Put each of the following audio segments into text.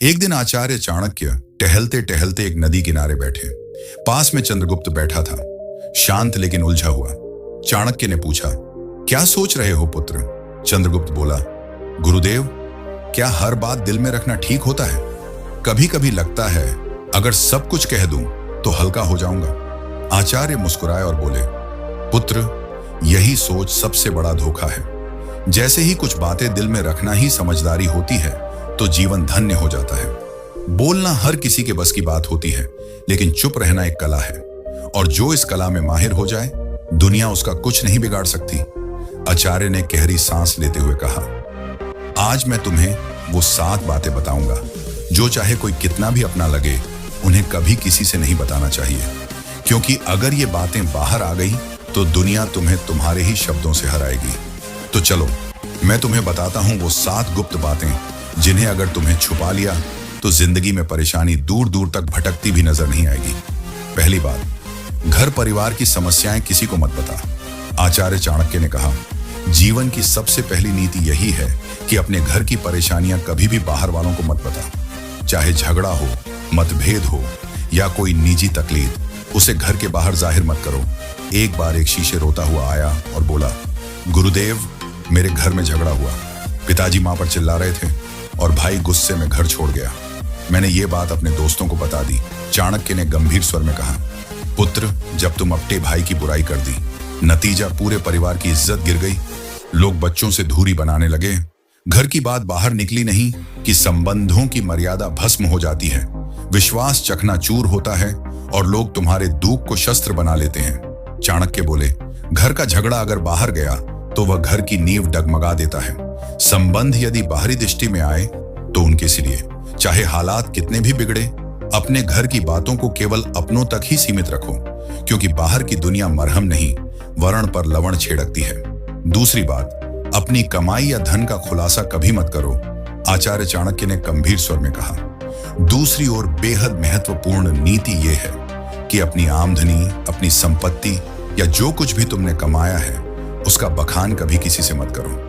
एक दिन आचार्य चाणक्य टहलते टहलते एक नदी किनारे बैठे। पास में चंद्रगुप्त बैठा था, शांत लेकिन उलझा हुआ। चाणक्य ने पूछा, क्या सोच रहे हो पुत्र? चंद्रगुप्त बोला, गुरुदेव, क्या हर बात दिल में रखना ठीक होता है? कभी कभी लगता है अगर सब कुछ कह दूं तो हल्का हो जाऊंगा। आचार्य मुस्कुराए और बोले, पुत्र, यही सोच सबसे बड़ा धोखा है। जैसे ही कुछ बातें दिल में रखना ही समझदारी होती है तो जीवन धन्य हो जाता है। बोलना हर किसी के बस की बात होती है, लेकिन चुप रहना एक कला है, और जो इस कला में माहिर हो जाए दुनिया उसका कुछ नहीं बिगाड़ सकती। आचार्य ने गहरी सांस लेते हुए कहा, आज मैं तुम्हें वो 7 बातें बताऊंगा जो चाहे कोई कितना भी अपना लगे, उन्हें कभी किसी से नहीं बताना चाहिए, क्योंकि अगर ये बातें बाहर आ गई तो दुनिया तुम्हें तुम्हारे ही शब्दों से हराएगी। तो चलो, मैं तुम्हें बताता हूं वो 7 गुप्त बातें जिन्हें अगर तुम्हें छुपा लिया तो जिंदगी में परेशानी दूर दूर तक भटकती भी नजर नहीं आएगी। पहली बात, घर परिवार की समस्याएं किसी को मत बता। आचार्य चाणक्य ने कहा, जीवन की सबसे पहली नीति यही है कि अपने घर की परेशानियां कभी भी बाहर वालों को मत बता। चाहे झगड़ा हो, मतभेद हो या कोई निजी तकलीफ, उसे घर के बाहर जाहिर मत करो। एक बार एक शीशे रोता हुआ आया और बोला, गुरुदेव, मेरे घर में झगड़ा हुआ। पिताजी मां पर चिल्ला रहे थे और भाई गुस्से में घर छोड़ गया। मैंने ये बात अपने दोस्तों को बता दी। चाणक्य ने गंभीर स्वर में कहा, पुत्र, जब तुम अपने भाई की बुराई कर दी, नतीजा पूरे परिवार की इज्जत गिर गई। लोग बच्चों से दूरी बनाने लगे। घर की बात बाहर निकली नहीं कि संबंधों की मर्यादा भस्म हो जाती है, विश्वास चकनाचूर होता है और लोग तुम्हारे दुख को शस्त्र बना लेते हैं। चाणक्य बोले, घर का झगड़ा अगर बाहर गया तो वह घर की नींव डगमगा देता है। संबंध यदि बाहरी दृष्टि में आए तो उनके लिए चाहे हालात कितने भी बिगड़े, अपने घर की बातों को केवल अपनों तक ही सीमित रखो, क्योंकि बाहर की दुनिया मरहम नहीं, वरण पर लवण छिड़कती है। दूसरी बात, अपनी कमाई या धन का खुलासा कभी मत करो। आचार्य चाणक्य ने गंभीर स्वर में कहा। दूसरी ओर बेहद महत्वपूर्ण नीति यह है कि अपनी आमदनी, अपनी संपत्ति या जो कुछ भी तुमने कमाया है उसका बखान कभी किसी से मत करो।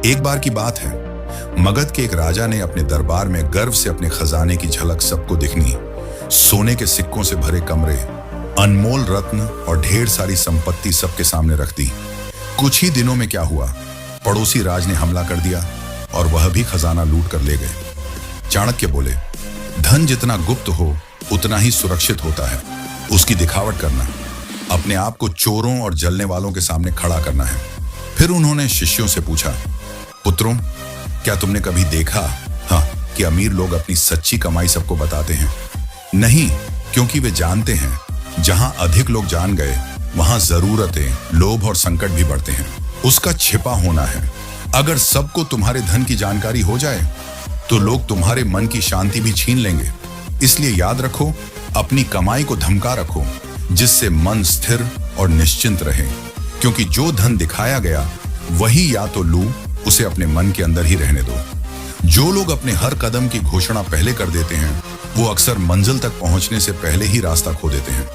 एक बार की बात है, मगध के एक राजा ने अपने दरबार में गर्व से अपने खजाने की झलक सबको दिखनी, सोने के सिक्कों से भरे कमरे, अनमोल रत्न और ढेर सारी संपत्ति सबके सामने रख दी। कुछ ही दिनों में क्या हुआ, पड़ोसी राज ने हमला कर दिया और वह भी खजाना लूट कर ले गए। चाणक्य बोले, धन जितना गुप्त हो उतना ही सुरक्षित होता है। उसकी दिखावट करना, अपने आप को चोरों और जलने वालों के सामने खड़ा करना है। फिर उन्होंने शिष्यों से पूछा, पुत्रों, क्या तुमने कभी देखा कि अमीर लोग अपनी सच्ची कमाई सबको बताते हैं? नहीं, क्योंकि वे जानते हैं जहां अधिक लोग जान गए वहां जरूरतें, लोभ और संकट भी बढ़ते हैं। उसका छिपा होना है। अगर सबको तुम्हारे धन की जानकारी हो जाए तो लोग तुम्हारे मन की शांति भी छीन लेंगे। इसलिए याद रखो, अपनी कमाई को धमका रखो, जिससे मन स्थिर और निश्चिंत रहे, क्योंकि जो धन दिखाया गया वही या तो लू, उसे अपने मन के अंदर ही रहने दो। जो लोग अपने हर कदम की घोषणा पहले कर देते हैं वो अक्सर मंजिल तक पहुंचने से पहले ही रास्ता खो देते हैं।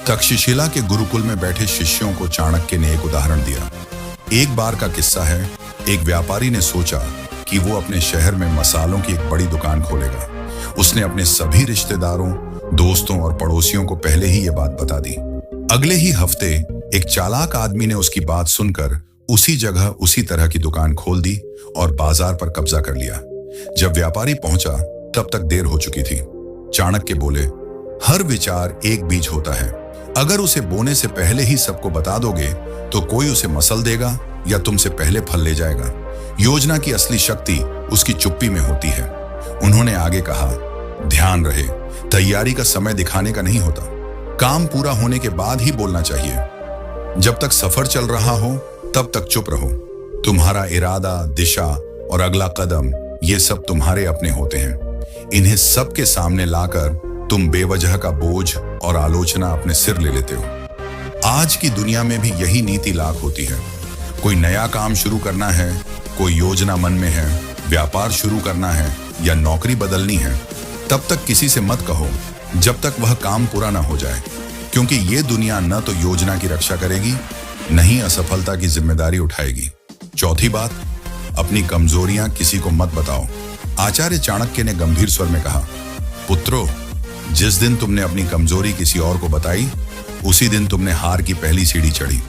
तक्षशिला के गुरुकुल में बैठे शिष्यों को चाणक्य ने एक उदाहरण दिया। एक बार का किस्सा है, एक व्यापारी ने सोचा कि वो अपने शहर में मसालों की एक बड़ी दुकान खोलेगा। उसने अपने सभी रिश्तेदारों, दोस्तों और पड़ोसियों को पहले ही ये बात बता दी। अगले ही हफ्ते एक चालाक आदमी ने उसकी बात सुनकर उसी जगह उसी तरह की दुकान खोल दी और बाजार पर कब्जा कर लिया। जब व्यापारी पहुंचा तब तक देर हो चुकी थी। चाणक्य बोले, हर विचार एक बीज होता है। अगर उसे बोने से पहले ही सबको बता दोगे तो कोई उसे मसल देगा या तुमसे पहले फल ले जाएगा। योजना की असली शक्ति उसकी चुप्पी में होती है। उन्होंने आगे कहा, ध्यान रहे, तैयारी का समय दिखाने का नहीं होता, काम पूरा होने के बाद ही बोलना चाहिए। जब तक सफर चल रहा हो तब तक चुप रहो। तुम्हारा इरादा, दिशा और अगला कदम, ये सब तुम्हारे अपने होते हैं। इन्हें सबके सामने लाकर तुम बेवजह का बोझ और आलोचना अपने सिर ले लेते हो। आज की दुनिया में भी यही नीति लागू होती है। कोई नया काम शुरू करना है, कोई योजना मन में है, व्यापार शुरू करना है या नौकरी बदलनी है, तब तक किसी से मत कहो जब तक वह काम पूरा ना हो जाए, क्योंकि ये दुनिया न तो योजना की रक्षा करेगी, न ही असफलता की जिम्मेदारी उठाएगी। चौथी बात, अपनी कमजोरियां किसी को मत बताओ। आचार्य चाणक्य ने गंभीर स्वर में कहा, पुत्रो, जिस दिन तुमने अपनी कमजोरी किसी और को बताई, उसी दिन तुमने हार की पहली सीढ़ी चढ़ी।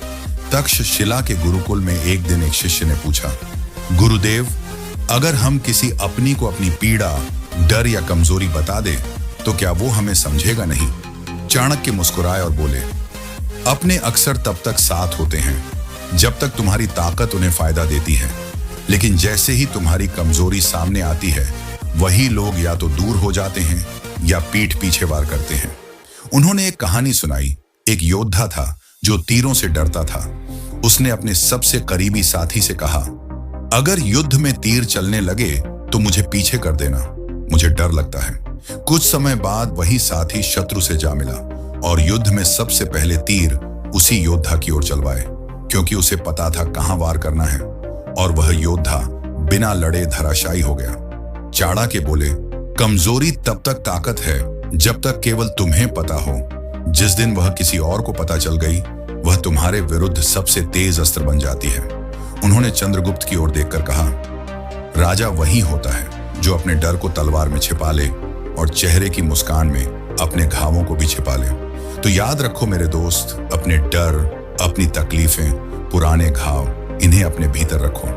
तक्षशिला के गुरुकुल में एक दिन एक शिष्य ने पूछा, गुरुदेव, अगर हम किसी अपनी को अपनी पीड़ा, डर या कमजोरी बता दे तो क्या वो हमें समझेगा नहीं? चाणक्य मुस्कुराए और बोले, अपने अक्सर तब तक साथ होते हैं जब तक तुम्हारी ताकत उन्हें फायदा देती है, लेकिन जैसे ही तुम्हारी कमजोरी सामने आती है, वही लोग या तो दूर हो जाते हैं या पीठ पीछे वार करते हैं। उन्होंने एक कहानी सुनाई। एक योद्धा था जो तीरों से डरता था। उसने अपने सबसे करीबी साथी से कहा, अगर युद्ध में तीर चलने लगे तो मुझे पीछे कर देना, मुझे डर लगता है। कुछ समय बाद वही साथी शत्रु से जा मिला और युद्ध में सबसे पहले तीर उसी योद्धा की ओर चलवाए, क्योंकि उसे पता था कहां वार करना है, और वह योद्धा बिना लड़े धराशायी हो गया। चाणक्य बोले, कमजोरी तब तक ताकत है जब तक केवल तुम्हें पता हो। जिस दिन वह किसी और को पता चल गई, वह तुम्हारे विरुद्ध सबसे तेज अस्त्र बन जाती है। उन्होंने चंद्रगुप्त की ओर देखकर कहा, राजा वही होता है जो अपने डर को तलवार में छिपा ले और चेहरे की मुस्कान में अपने घावों को भी छिपा ले। तो याद रखो मेरे दोस्त, अपने डर, अपनी तकलीफें, पुराने घाव, इन्हें अपने भीतर रखो,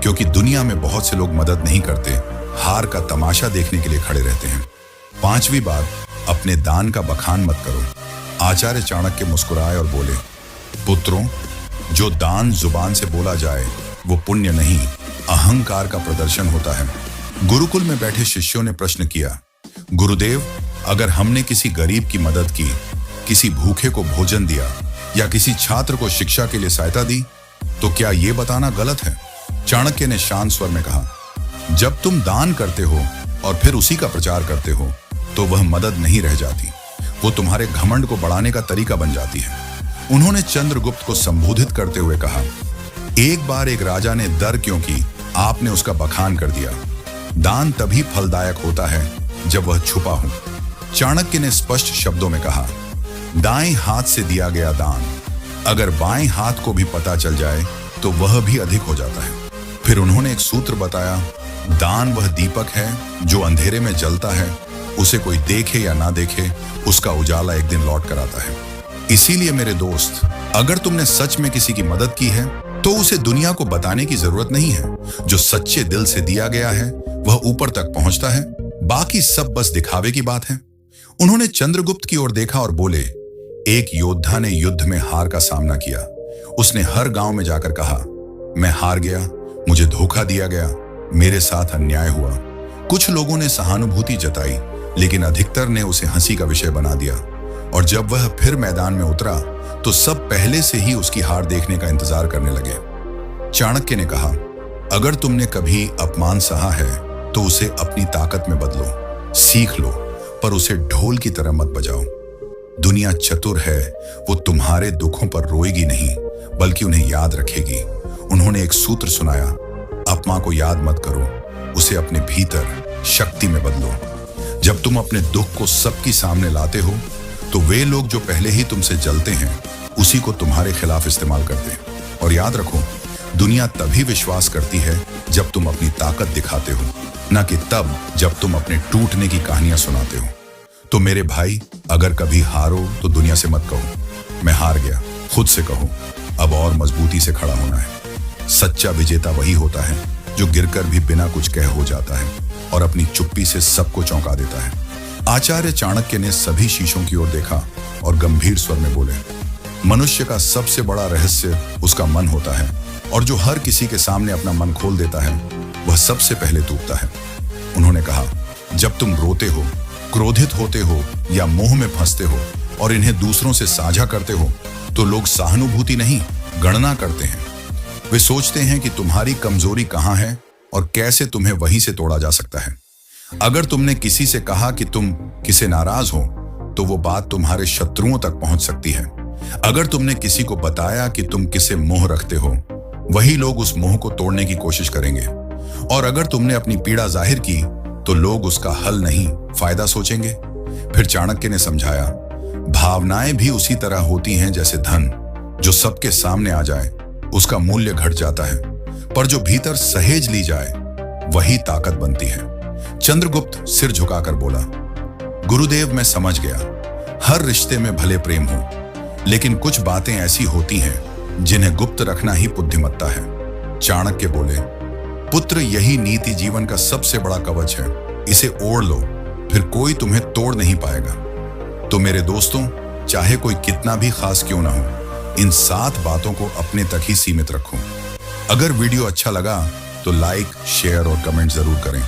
क्योंकि दुनिया में बहुत से लोग मदद नहीं करते, हार का तमाशा देखने के लिए खड़े रहते हैं। 5वीं बात, अपने दान का बखान मत करो। आचार्य चाणक्य मुस्कुराए और बोले, पुत्रों, जो दान जुबान से बोला जाए वो पुण्य नहीं, अहंकार का प्रदर्शन होता है। गुरुकुल में बैठे शिष्यों ने प्रश्न किया, गुरुदेव, अगर हमने किसी गरीब की मदद की, किसी भूखे को भोजन दिया या किसी छात्र को शिक्षा के लिए सहायता दी, तो क्या ये बताना गलत है? चाणक्य ने शांत स्वर में कहा, जब तुम दान करते हो और फिर उसी का प्रचार करते हो तो वह मदद नहीं रह जाती, वो तुम्हारे घमंड को बढ़ाने का तरीका बन जाती है। उन्होंने चंद्रगुप्त को संबोधित करते हुए कहा, एक बार एक राजा ने दर क्योंकि आपने उसका बखान कर दिया। दान तभी फलदायक होता है जब वह छुपा हो। चाणक्य ने स्पष्ट शब्दों में कहा, दाएं हाथ से दिया गया दान अगर बाएं हाथ को भी पता चल जाए तो वह भी अधिक हो जाता है। फिर उन्होंने एक सूत्र बताया, दान वह दीपक है जो अंधेरे में जलता है, उसे कोई देखे या ना देखे, उसका उजाला एक दिन लौट कर आता है। इसीलिए मेरे दोस्त, अगर तुमने सच में किसी की मदद की है तो उसे दुनिया को बताने की जरूरत नहीं है। जो सच्चे दिल से दिया गया है वह ऊपर तक पहुंचता है, बाकी सब बस दिखावे की बात है। उन्होंने चंद्रगुप्त की ओर देखा और बोले, एक योद्धा ने युद्ध में हार का सामना किया। उसने हर गांव में जाकर कहा, मैं हार गया, मुझे धोखा दिया गया, मेरे साथ अन्याय हुआ। कुछ लोगों ने सहानुभूति जताई, लेकिन अधिकतर ने उसे हंसी का विषय बना दिया, और जब वह फिर मैदान में उतरा तो सब पहले से ही उसकी हार देखने का इंतजार करने लगे। चाणक्य ने कहा, अगर तुमने कभी अपमान सहा है तो उसे अपनी ताकत में बदलो, सीख लो, पर उसे ढोल की तरह मत बजाओ। दुनिया चतुर है, वो तुम्हारे दुखों पर रोएगी नहीं बल्कि उन्हें याद रखेगी। उन्होंने एक सूत्र सुनाया, अपमान को याद मत करो, उसे अपने भीतर शक्ति में बदलो। जब तुम अपने दुख को सबके सामने लाते हो तो वे लोग जो पहले ही तुमसे जलते हैं उसी को तुम्हारे खिलाफ इस्तेमाल करते हैं। और याद रखो, दुनिया तभी विश्वास करती है जब तुम अपनी ताकत दिखाते हो, न कि तब जब तुम अपने टूटने की कहानियां सुनाते हो। तो मेरे भाई, अगर कभी हारो तो दुनिया से मत कहो मैं हार गया, खुद से कहो अब और मजबूती से खड़ा होना है। सच्चा विजेता वही होता है जो गिरकर भी बिना कुछ कह हो जाता है और अपनी चुप्पी से सबको चौंका देता है। आचार्य चाणक्य ने सभी शिष्यों की ओर देखा और गंभीर स्वर में बोले, मनुष्य का सबसे बड़ा रहस्य उसका मन होता है, और जो हर किसी के सामने अपना मन खोल देता है वह सबसे पहले टूटता है। उन्होंने कहा, जब तुम रोते हो, क्रोधित होते हो या मोह में फंसते हो और इन्हें दूसरों से साझा करते हो तो लोग सहानुभूति नहीं, गणना करते हैं। वे सोचते हैं कि तुम्हारी कमजोरी कहां है और कैसे तुम्हें वहीं से तोड़ा जा सकता है। अगर तुमने किसी से कहा कि तुम किसे नाराज हो तो वो बात तुम्हारे शत्रुओं तक पहुंच सकती है। अगर तुमने किसी को बताया कि तुम किसे मोह रखते हो, वही लोग उस मोह को तोड़ने की कोशिश करेंगे। और अगर तुमने अपनी पीड़ा जाहिर की तो लोग उसका हल नहीं, फायदा सोचेंगे। फिर चाणक्य ने समझाया, भावनाएं भी उसी तरह होती हैं जैसे धन, जो सबके सामने आ जाए उसका मूल्य घट जाता है, पर जो भीतर सहेज ली जाए वही ताकत बनती है। चंद्रगुप्त सिर झुकाकर बोला, गुरुदेव मैं समझ गया, हर रिश्ते में भले प्रेम हो, लेकिन कुछ बातें ऐसी होती हैं जिन्हें गुप्त रखना ही बुद्धिमत्ता है। चाणक्य बोले, पुत्र यही नीति जीवन का सबसे बड़ा कवच है, इसे ओढ़ लो, फिर कोई तुम्हें तोड़ नहीं पाएगा। तो मेरे दोस्तों, चाहे कोई कितना भी खास क्यों ना हो, इन 7 बातों को अपने तक ही सीमित रखो। अगर वीडियो अच्छा लगा तो लाइक, शेयर और कमेंट जरूर करें।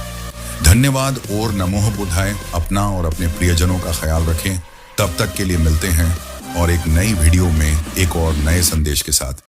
धन्यवाद और नमोः बुद्धाय। अपना और अपने प्रियजनों का ख्याल रखें। तब तक के लिए मिलते हैं और एक नई वीडियो में एक और नए संदेश के साथ।